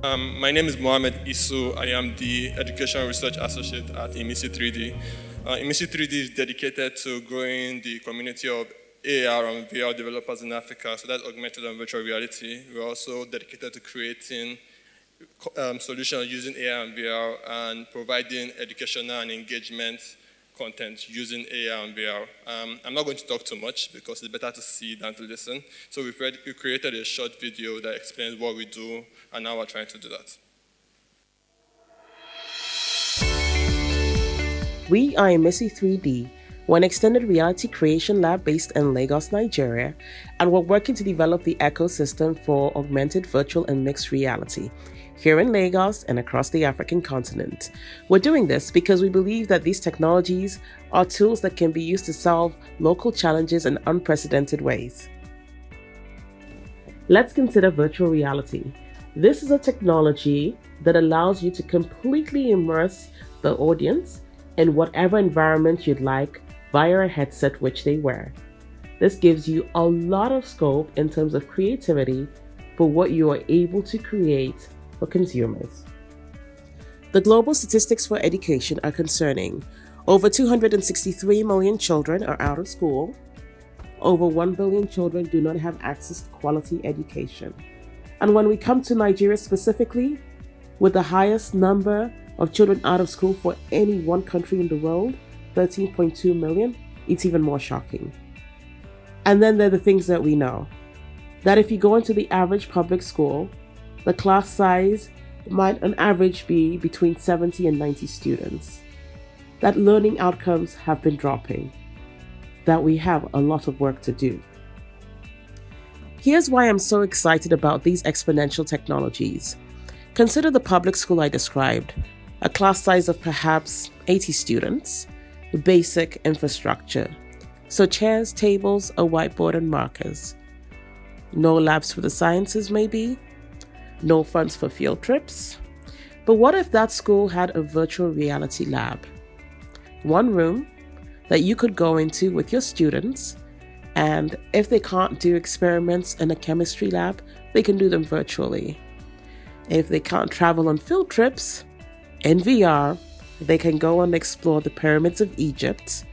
My name is Muhammed. I am the Education Research Associate at Imisi 3D. Imisi 3D is dedicated to growing the community of AR and VR developers in Africa, so that's augmented and virtual reality. We're also dedicated to creating solutions using AR and VR and providing educational and engagement content using AR and VR. I'm not going to talk too much because it's better to see than to listen. So we created a short video that explains what we do and how we're trying to do that. We are Imisi 3D. We're an extended reality creation lab based in Lagos, Nigeria, and we're working to develop the ecosystem for augmented, virtual, and mixed reality here in Lagos and across the African continent. We're doing this because we believe that these technologies are tools that can be used to solve local challenges in unprecedented ways. Let's consider virtual reality. This is a technology that allows you to completely immerse the audience in whatever environment you'd like via a headset which they wear. This gives you a lot of scope in terms of creativity for what you are able to create for consumers. The global statistics for education are concerning. Over 263 million children are out of school. Over 1 billion children do not have access to quality education. And when we come to Nigeria specifically, with the highest number of children out of school for any one country in the world, 13.2 million, it's even more shocking. And then there are the things that we know. That if you go into the average public school, the class size might on average be between 70 and 90 students. That learning outcomes have been dropping. That we have a lot of work to do. Here's why I'm so excited about these exponential technologies. Consider the public school I described, a class size of perhaps 80 students, basic infrastructure. So chairs, tables, a whiteboard and markers. No labs for the sciences maybe, no funds for field trips. But what if that school had a virtual reality lab? One room that you could go into with your students, and if they can't do experiments in a chemistry lab, they can do them virtually. If they can't travel on field trips, in VR, they can go and explore the pyramids of Egypt,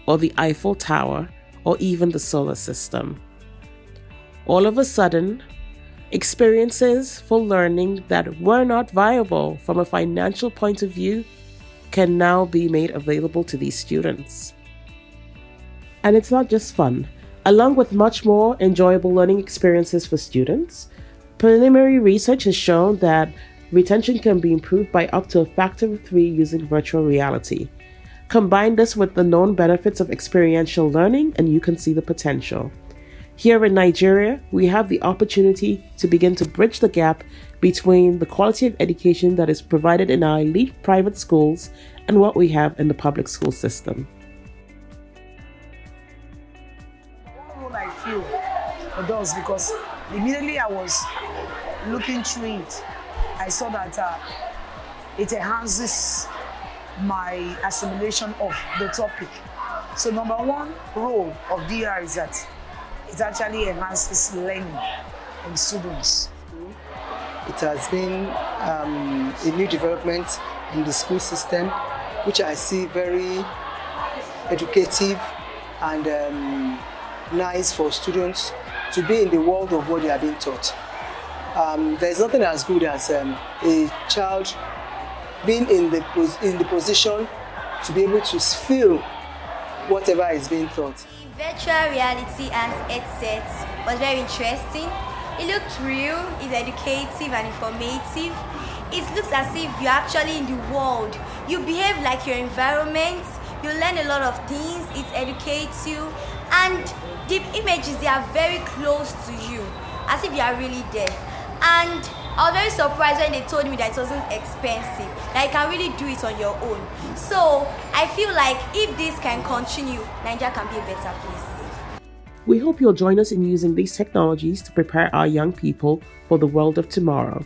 or the Eiffel Tower, or even the solar system. All of a sudden, experiences for learning that were not viable from a financial point of view can now be made available to these students. And it's not just fun. Along with much more enjoyable learning experiences for students, preliminary research has shown that retention can be improved by up to a factor of 3 using virtual reality. Combine this with the known benefits of experiential learning and you can see the potential. Here in Nigeria, we have the opportunity to begin to bridge the gap between the quality of education that is provided in our elite private schools and what we have in the public school system. I feel for those because immediately I was looking through it, I saw that it enhances my assimilation of the topic. So number one role of VR is that it actually enhances learning in students. It has been a new development in the school system, which I see very educative and nice for students to be in the world of what they are being taught. There's nothing as good as a child being in the position to be able to feel whatever is being taught. Virtual reality and headsets was very interesting. It looked real, it's educative and informative. It looks as if you're actually in the world. You behave like your environment, you learn a lot of things, it educates you, and the images, they are very close to you, as if you are really there. And I was very surprised when they told me that it wasn't expensive, that you can really do it on your own. So I feel like if this can continue, Nigeria can be a better place. We hope you'll join us in using these technologies to prepare our young people for the world of tomorrow.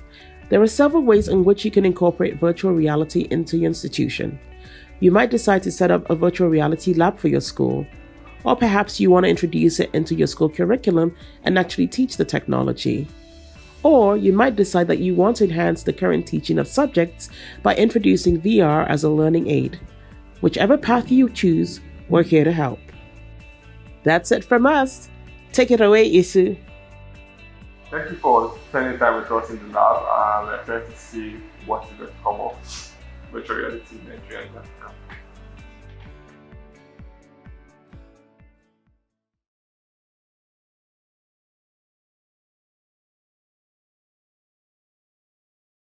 There are several ways in which you can incorporate virtual reality into your institution. You might decide to set up a virtual reality lab for your school, or perhaps you want to introduce it into your school curriculum and actually teach the technology. Or you might decide that you want to enhance the current teaching of subjects by introducing VR as a learning aid. Whichever path you choose, we're here to help. That's it from us. Take it away, Isu. Thank you for spending time with us in the lab. We're trying to see what is going to come of virtual reality in Nigeria and Africa.